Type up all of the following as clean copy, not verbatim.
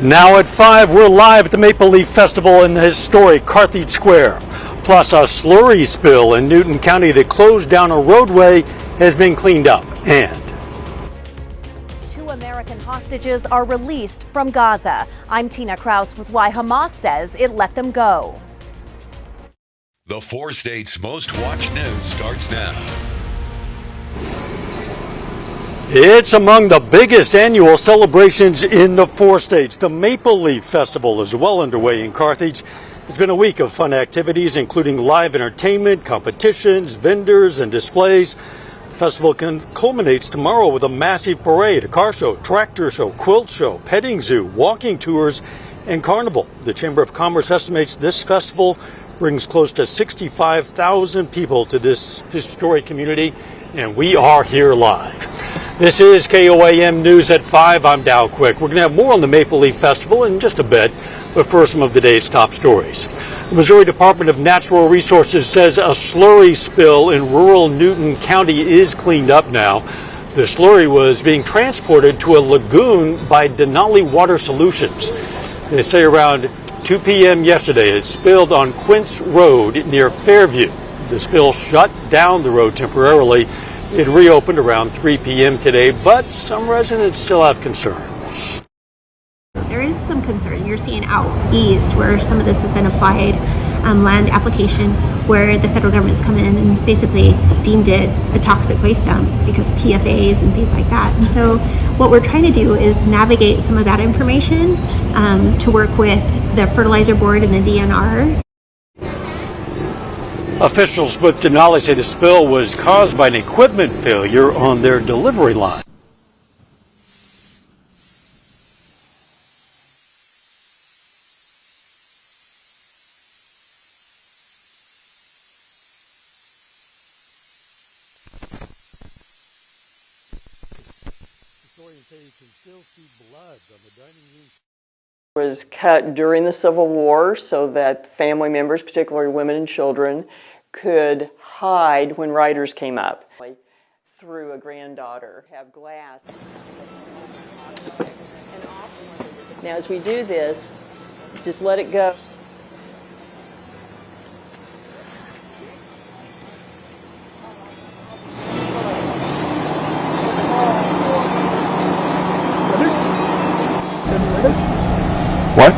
Now at 5, we're live at the Maple Leaf Festival in the historic Carthage Square. Plus, a slurry spill in Newton County that closed down a roadway has been cleaned up. And 2 American hostages are released from Gaza. I'm Tina Kraus with why Hamas says it let them go. The 4 states' most watched news starts now. it's among the biggest annual celebrations in the 4 states. The Maple Leaf Festival is well underway in Carthage. It's been a week of fun activities, including live entertainment, competitions, vendors, and displays. The festival culminates tomorrow with a massive parade, a car show, tractor show, quilt show, petting zoo, walking tours, and carnival. The Chamber of Commerce estimates this festival brings close to 65,000 people to this historic community, and we are here live. This is KOAM News at 5. I'm Dow Quick. We're going to have more on the Maple Leaf Festival in just a bit, but first, some of the day's top stories. The Missouri Department of Natural Resources says a slurry spill in rural Newton County is cleaned up now. The slurry was being transported to a lagoon by Denali Water Solutions. They say around 2 p.m. yesterday it spilled on Quince Road near Fairview. The spill shut down the road temporarily. It reopened around 3 p.m. today, but some residents still have concerns. There is some concern. You're seeing out east where some of this has been applied, land application, where the federal government's come in and basically deemed it a toxic waste dump because of PFAs and things like that. And so what we're trying to do is navigate some of that information to work with the fertilizer board and the DNR. Officials with Denali say the spill was caused by an equipment failure on their delivery line. Historians say you can still see blood on the dining room. Was cut during the Civil War so that family members, particularly women and children, could hide when riders came up. Through a granddaughter, have glass. Now as we do this, just let it go. What?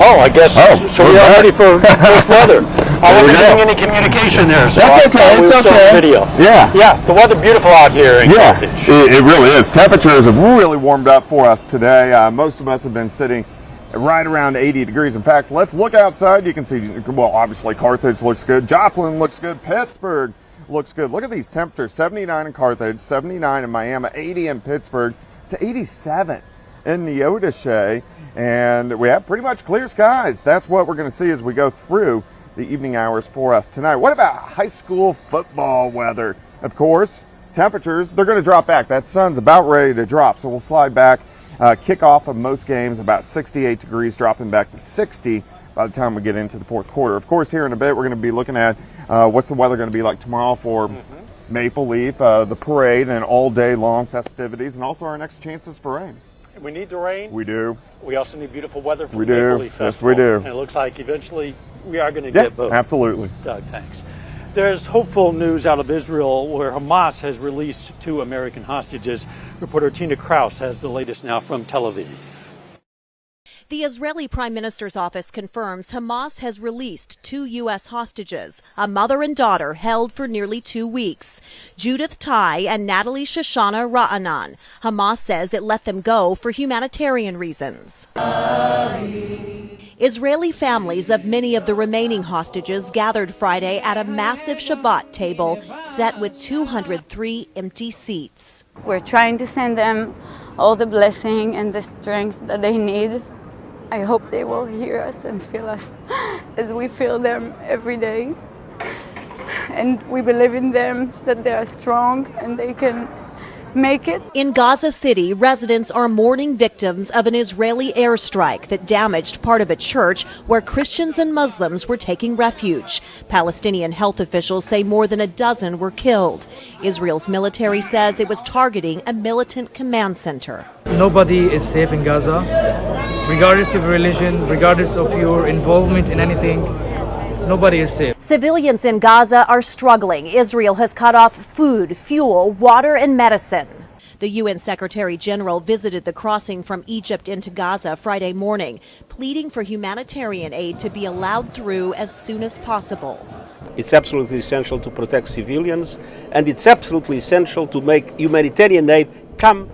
Oh, I guess. So we are ready for first weather. I wasn't getting any communication there, so that's okay. It's okay. Video. Yeah. The weather beautiful out here in Carthage. It really is. Temperatures have really warmed up for us today. Most of us have been sitting right around 80 degrees. In fact, let's look outside. You can see, well, obviously Carthage looks good. Joplin looks good. Pittsburgh looks good. Look at these temperatures: 79 in Carthage, 79 in Miami, 80 in Pittsburgh, to 87 in Neodesha, and we have pretty much clear skies. That's what we're going to see as we go through the evening hours for us tonight. What about high school football weather? Of course, temperatures, they're going to drop back. That sun's about ready to drop, so we'll slide back. Kickoff of most games about 68 degrees, dropping back to 60 by the time we get into the fourth quarter. Of course, here in a bit, we're going to be looking at what's the weather going to be like tomorrow for Maple Leaf, the parade, and all day long festivities, and also our next chances for rain. We need the rain. We do. We also need beautiful weather for we the do. Maple Leaf Festival. Yes, we do. And it looks like eventually we are going to get both. Absolutely. Doug, thanks. There's hopeful news out of Israel where Hamas has released 2 American hostages. Reporter Tina Kraus has the latest now from Tel Aviv. The Israeli Prime Minister's office confirms Hamas has released 2 U.S. hostages, a mother and daughter held for nearly 2 weeks, Judith Tai and Natalie Shoshana Ra'anan. Hamas says it let them go for humanitarian reasons. Israeli families of many of the remaining hostages gathered Friday at a massive Shabbat table set with 203 empty seats. We're trying to send them all the blessing and the strength that they need. I hope they will hear us and feel us as we feel them every day. And we believe in them, that they are strong and they can make it. In Gaza City, residents are mourning victims of an Israeli airstrike that damaged part of a church where Christians and Muslims were taking refuge. Palestinian health officials say more than a dozen were killed. Israel's military says it was targeting a militant command center. Nobody is safe in Gaza, regardless of religion, regardless of your involvement in anything. Nobody is safe. Civilians in Gaza are struggling. Israel has cut off food, fuel, water, and medicine. The UN Secretary General visited the crossing from Egypt into Gaza Friday morning, pleading for humanitarian aid to be allowed through as soon as possible. It's absolutely essential to protect civilians, and it's absolutely essential to make humanitarian aid come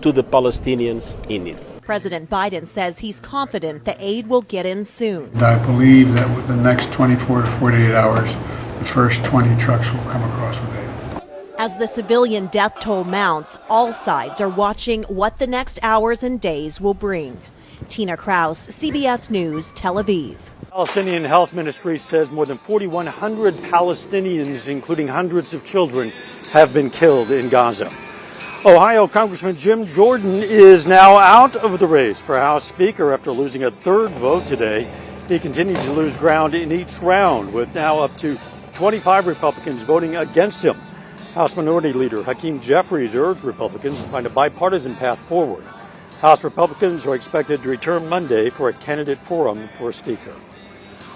to the Palestinians in need. President Biden says he's confident the aid will get in soon. I believe that within the next 24 to 48 hours, the first 20 trucks will come across with aid. As the civilian death toll mounts, all sides are watching what the next hours and days will bring. Tina Kraus, CBS News, Tel Aviv. Palestinian Health Ministry says more than 4,100 Palestinians, including hundreds of children, have been killed in Gaza. Ohio Congressman Jim Jordan is now out of the race for House Speaker after losing a third vote today. He continued to lose ground in each round, with now up to 25 Republicans voting against him. House Minority Leader Hakeem Jeffries urged Republicans to find a bipartisan path forward. House Republicans are expected to return Monday for a candidate forum for Speaker.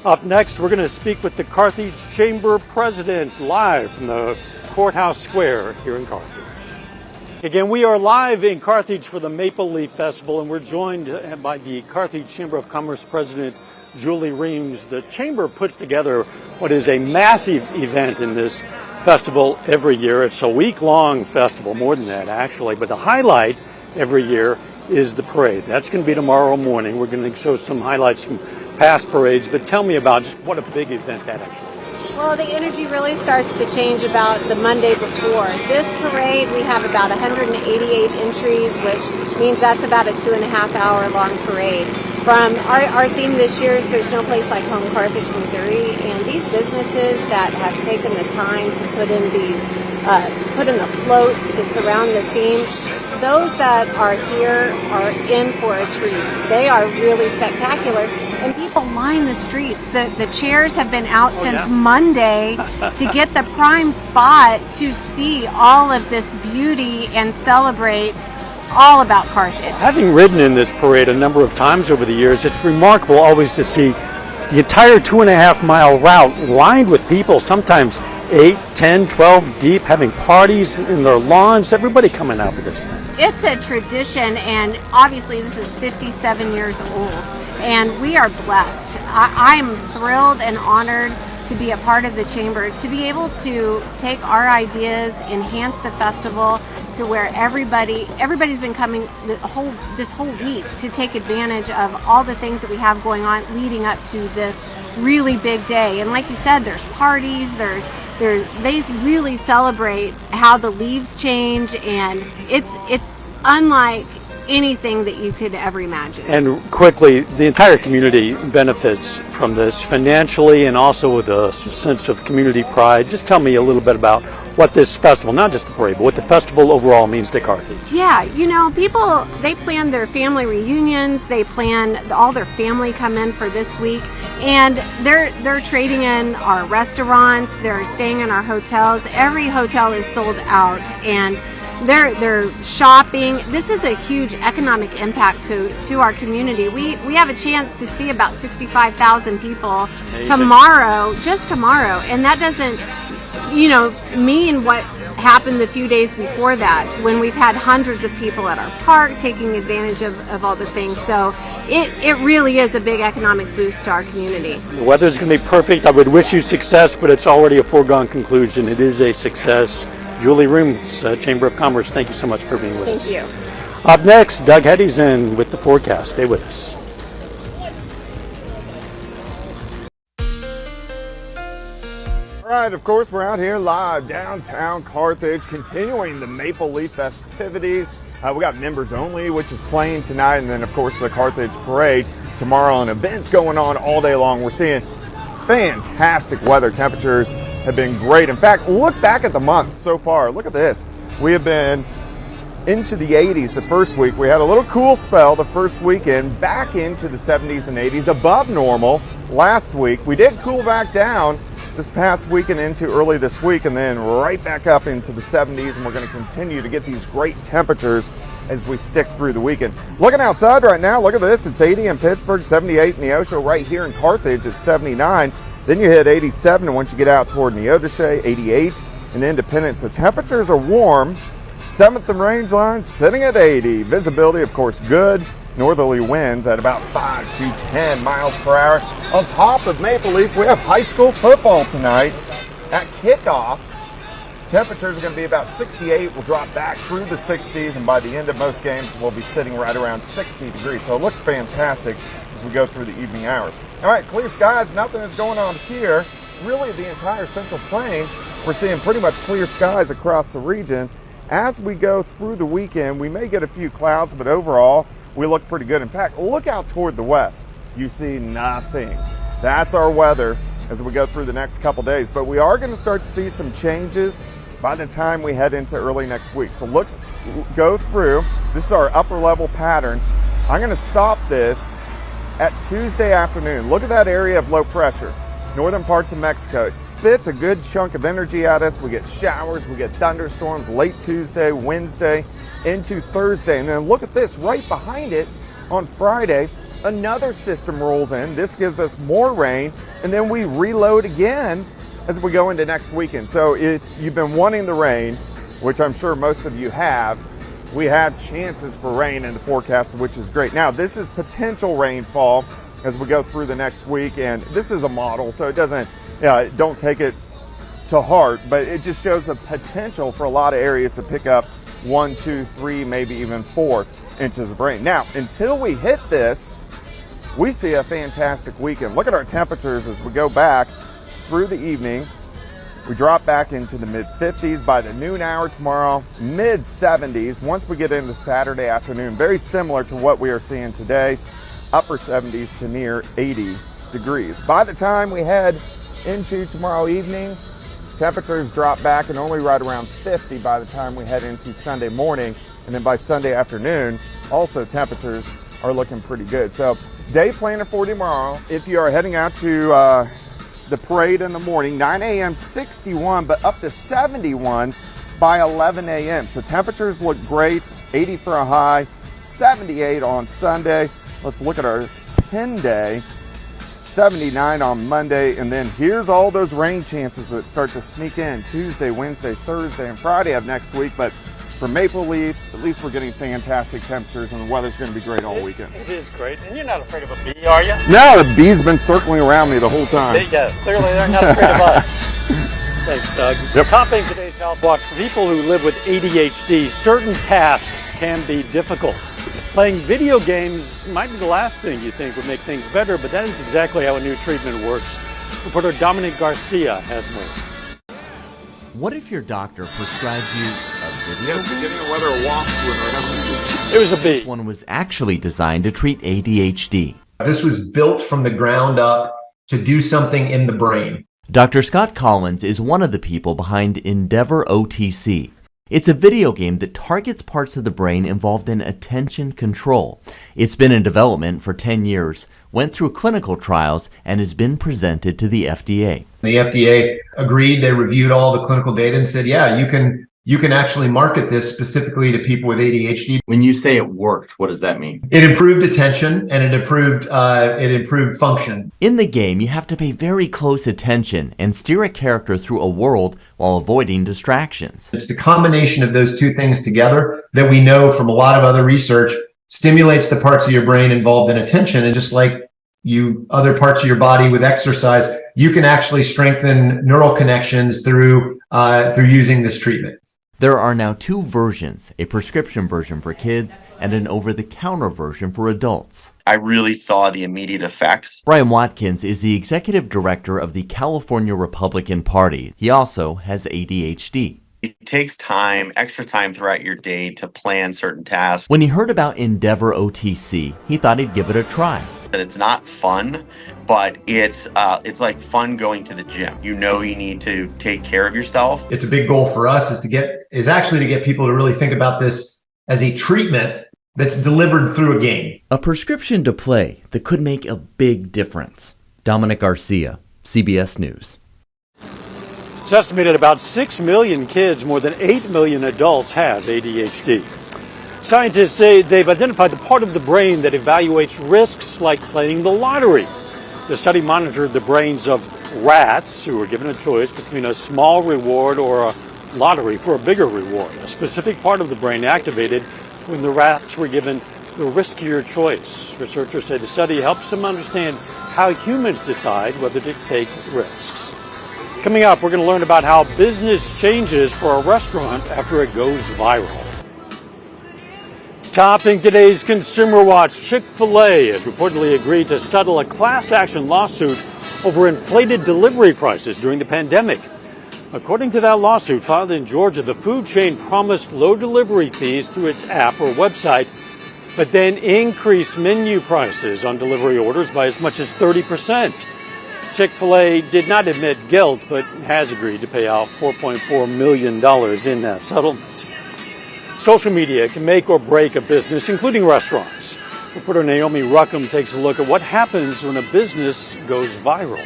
Up next, we're going to speak with the Carthage Chamber President live from the Courthouse Square here in Carthage. Again, we are live in Carthage for the Maple Leaf Festival, and we're joined by the Carthage Chamber of Commerce President Julie Reams. The Chamber puts together what is a massive event in this festival every year. It's a week-long festival, more than that actually, but the highlight every year is the parade. That's going to be tomorrow morning. We're going to show some highlights from past parades, but tell me about just what a big event that actually is. Well, the energy really starts to change about the Monday before. This parade, we have about 188 entries, which means that's about a 2.5-hour long parade. From our theme this year is There's No Place Like Home, Carthage, Missouri, and these businesses that have taken the time to put in the floats to surround the theme, those that are here are in for a treat. They are really spectacular. And people line the streets. The chairs have been out since Monday to get the prime spot to see all of this beauty and celebrate all about Carthage. Having ridden in this parade a number of times over the years, it's remarkable always to see the entire 2.5-mile route lined with people, sometimes 8, 10, 12 deep, having parties in their lawns, everybody coming out for this thing. It's a tradition, and obviously this is 57 years old, and we are blessed. I'm thrilled and honored to be a part of the Chamber, to be able to take our ideas, enhance the festival to where everybody's been coming this whole week to take advantage of all the things that we have going on leading up to this really big day. And like you said, there's parties, they really celebrate how the leaves change, and it's unlike anything that you could ever imagine. And quickly, the entire community benefits from this financially and also with a sense of community pride. Just tell me a little bit about what this festival, not just the parade, but what the festival overall means to Carthage. Yeah, people, they plan their family reunions, they plan all their family come in for this week, and they're trading in our restaurants, they're staying in our hotels. Every hotel is sold out, and they're shopping. This is a huge economic impact to our community. We have a chance to see about 65,000 people tomorrow, and that doesn't mean what's happened the few days before that, when we've had hundreds of people at our park taking advantage of all the things. So it really is a big economic boost to our community. The weather's going to be perfect. I would wish you success, but it's already a foregone conclusion. It is a success. Julie Reams, Chamber of Commerce, thank you so much for being with us. Thank you. Up next, Doug Heddy's in with the forecast. Stay with us. All right, of course, we're out here live downtown Carthage, continuing the Maple Leaf festivities. We got members only, which is playing tonight, and then, of course, the Carthage Parade tomorrow, and events going on all day long. We're seeing fantastic weather. Temperatures have been great. In fact, look back at the month so far. Look at this. We have been into the 80s the first week. We had a little cool spell the first weekend, back into the 70s and 80s, above normal last week. We did cool back down this past week and into early this week, and then right back up into the 70s, and we're going to continue to get these great temperatures as we stick through the weekend. Looking outside right now, look at this. It's 80 in Pittsburgh, 78 in Neosho. Right here in Carthage, it's 79. Then you hit 87, and once you get out toward Neodesha, 88 in Independence. So temperatures are warm. 7th and range line sitting at 80. Visibility, of course, good. Northerly winds at about 5 to 10 miles per hour. On top of Maple Leaf, we have high school football tonight at kickoff. Temperatures are going to be about 68. We'll drop back through the 60s, and by the end of most games, we'll be sitting right around 60 degrees. So it looks fantastic as we go through the evening hours. All right, clear skies. Nothing is going on here. Really, the entire Central Plains, we're seeing pretty much clear skies across the region. As we go through the weekend, we may get a few clouds, but overall, we look pretty good. In fact, look out toward the west. You see nothing. That's our weather as we go through the next couple days. But we are going to start to see some changes by the time we head into early next week. So let's go through. This is our upper level pattern. I'm going to stop this at Tuesday afternoon. Look at that area of low pressure. Northern parts of Mexico. It spits a good chunk of energy at us. We get showers, we get thunderstorms late Tuesday, Wednesday, into Thursday. And then look at this right behind it on Friday. Another system rolls in. This gives us more rain, and then we reload again as we go into next weekend. So if you've been wanting the rain, which I'm sure most of you have, we have chances for rain in the forecast, which is great. Now, this is potential rainfall as we go through the next week, and this is a model, so it doesn't, don't take it to heart, but it just shows the potential for a lot of areas to pick up 1, 2, 3, maybe even 4 inches of rain. Now, until we hit this, we see a fantastic weekend. Look at our temperatures as we go back through the evening. We drop back into the mid-50s by the noon hour tomorrow, mid-70s. Once we get into Saturday afternoon, very similar to what we are seeing today, upper 70s to near 80 degrees. By the time we head into tomorrow evening, temperatures drop back and only right around 50 by the time we head into Sunday morning. And then by Sunday afternoon, also temperatures are looking pretty good. So day planner for tomorrow, if you are heading out to the parade in the morning, 9 a.m. 61, but up to 71 by 11 a.m. So temperatures look great, 80 for a high, 78 on Sunday. Let's look at our 10-day, 79 on Monday, and then here's all those rain chances that start to sneak in Tuesday, Wednesday, Thursday, and Friday of next week. But for Maple Leaf, at least we're getting fantastic temperatures, and the weather's going to be great all weekend. It is great. And you're not afraid of a bee, are you? No, the bee's been circling around me the whole time. Clearly they're not afraid of us. Thanks, Doug. Yep. Topping today's Health Watch, for people who live with ADHD, certain tasks can be difficult. Playing video games might be the last thing you think would make things better, but that is exactly how a new treatment works. Reporter Dominic Garcia has more. What if your doctor prescribed you a video game? Getting whether a wasp It was a bee. This one was actually designed to treat ADHD. This was built from the ground up to do something in the brain. Dr. Scott Collins is one of the people behind Endeavor OTC. It's a video game that targets parts of the brain involved in attention control. It's been in development for 10 years, went through clinical trials, and has been presented to the FDA. The FDA agreed. They reviewed all the clinical data and said, yeah, you can actually market this specifically to people with ADHD. When you say it worked, what does that mean? It improved attention and it improved function. In the game, you have to pay very close attention and steer a character through a world while avoiding distractions. It's the combination of those two things together that we know from a lot of other research stimulates the parts of your brain involved in attention. And just like other parts of your body with exercise, you can actually strengthen neural connections through using this treatment. There are now 2 versions, a prescription version for kids and an over-the-counter version for adults. I really saw the immediate effects. Brian Watkins is the executive director of the California Republican Party. He also has ADHD. It takes time, extra time throughout your day to plan certain tasks. When he heard about Endeavor OTC, he thought he'd give it a try. That it's not fun, but it's like fun going to the gym. You know you need to take care of yourself. It's a big goal for us is actually to get people to really think about this as a treatment that's delivered through a game. A prescription to play that could make a big difference. Dominic Garcia, CBS News. It's estimated about 6 million kids, more than 8 million adults have ADHD. Scientists say they've identified the part of the brain that evaluates risks like playing the lottery. The study monitored the brains of rats who were given a choice between a small reward or a lottery for a bigger reward. A specific part of the brain activated when the rats were given the riskier choice. Researchers say the study helps them understand how humans decide whether to take risks. Coming up, we're going to learn about how business changes for a restaurant after it goes viral. Topping today's Consumer Watch, Chick-fil-A has reportedly agreed to settle a class action lawsuit over inflated delivery prices during the pandemic. According to that lawsuit filed in Georgia, the food chain promised low delivery fees through its app or website, but then increased menu prices on delivery orders by as much as 30%. Chick-fil-A did not admit guilt, but has agreed to pay out $4.4 million in that settlement. Social media can make or break a business, including restaurants. Reporter Naomi Ruckham takes a look at what happens when a business goes viral.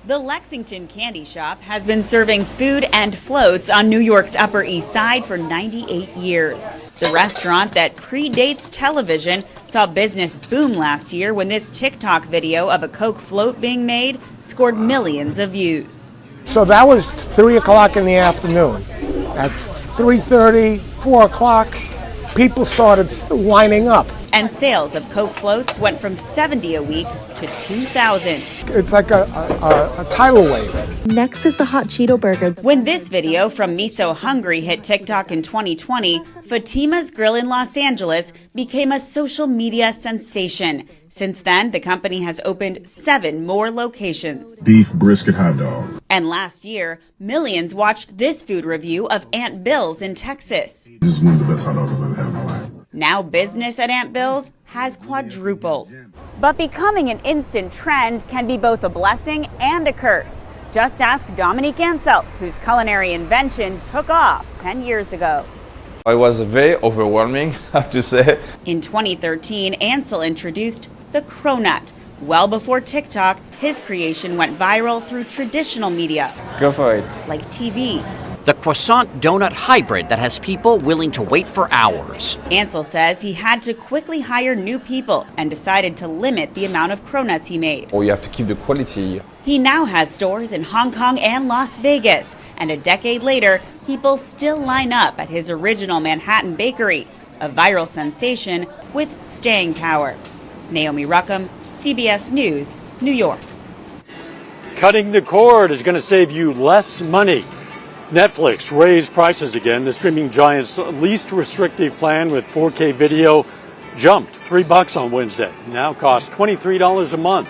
The Lexington Candy Shop has been serving food and floats on New York's Upper East Side for 98 years. The restaurant that predates television saw business boom last year when this TikTok video of a Coke float being made scored millions of views. So that was 3 o'clock in the afternoon. At 3:30, 4 o'clock, people started lining up. And sales of Coke floats went from 70 a week to 2,000. It's like a tidal wave. Next is the hot Cheeto burger. When this video from Me So Hungry hit TikTok in 2020, Fatima's Grill in Los Angeles became a social media sensation. Since then, the company has opened 7 more locations. Beef brisket hot dog. And last year, millions watched this food review of Aunt Bill's in Texas. This is one of the best hot dogs I've ever had in my life. Now business at Aunt Bill's has quadrupled. But becoming an instant trend can be both a blessing and a curse. Just ask Dominique Ansel, whose culinary invention took off 10 years ago. It was very overwhelming, I have to say. In 2013, Ansel introduced the cronut. Well before TikTok, his creation went viral through traditional media. Go for it. Like TV. The croissant donut hybrid that has people willing to wait for hours. Ansel says he had to quickly hire new people and decided to limit the amount of cronuts he made. Oh, you have to keep the quality. He now has stores in Hong Kong and Las Vegas. And a decade later, people still line up at his original Manhattan bakery, a viral sensation with staying power. Naomi Ruckham, CBS News, New York. Cutting the cord is going to save you less money. Netflix raised prices again. The streaming giant's least restrictive plan with 4K video jumped $3 on Wednesday. Now costs $23 a month.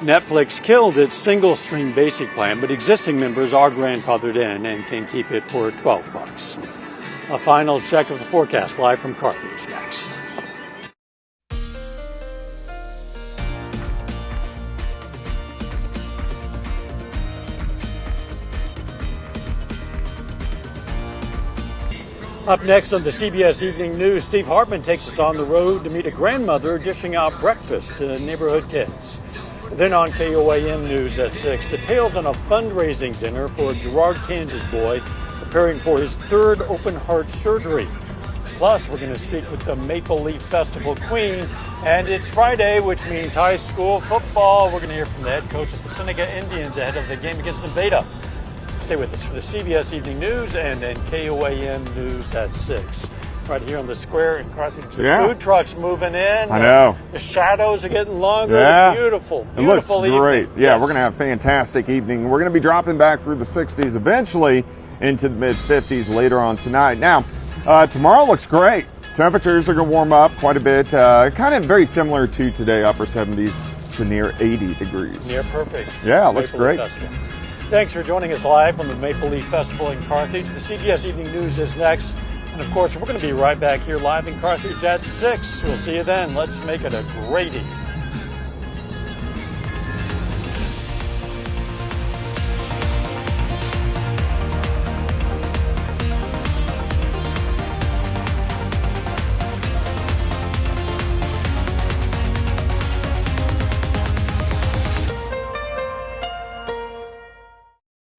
Netflix killed its single stream basic plan, but existing members are grandfathered in and can keep it for $12. A final check of the forecast live from Carthage next. Up next on the CBS Evening News, Steve Hartman takes us on the road to meet a grandmother dishing out breakfast to neighborhood kids. Then on KOAM News at 6, details on a fundraising dinner for a Girard, Kansas boy preparing for his 3rd open heart surgery. Plus, we're going to speak with the Maple Leaf Festival Queen. And it's Friday, which means high school football. We're going to hear from the head coach of the Seneca Indians ahead of the game against Nevada. Stay with us for the CBS Evening News and then KOAM News at 6. Right here on the square in Carthage. The food trucks moving in. I know. The shadows are getting longer. Yeah. Beautiful. It looks great. Evening. Yeah, Yes. we're going to have a fantastic evening. We're going to be dropping back through the 60s, eventually into the mid-50s later on tonight. Now, tomorrow looks great. Temperatures are going to warm up quite a bit. Kind of very similar to today, upper 70s to near 80 degrees. Near perfect. Yeah, it looks Maple Leaf great. Festival. Thanks for joining us live from the Maple Leaf Festival in Carthage. The CBS Evening News is next. And of course, we're going to be right back here live in Carthage at 6. We'll see you then. Let's make it a great evening.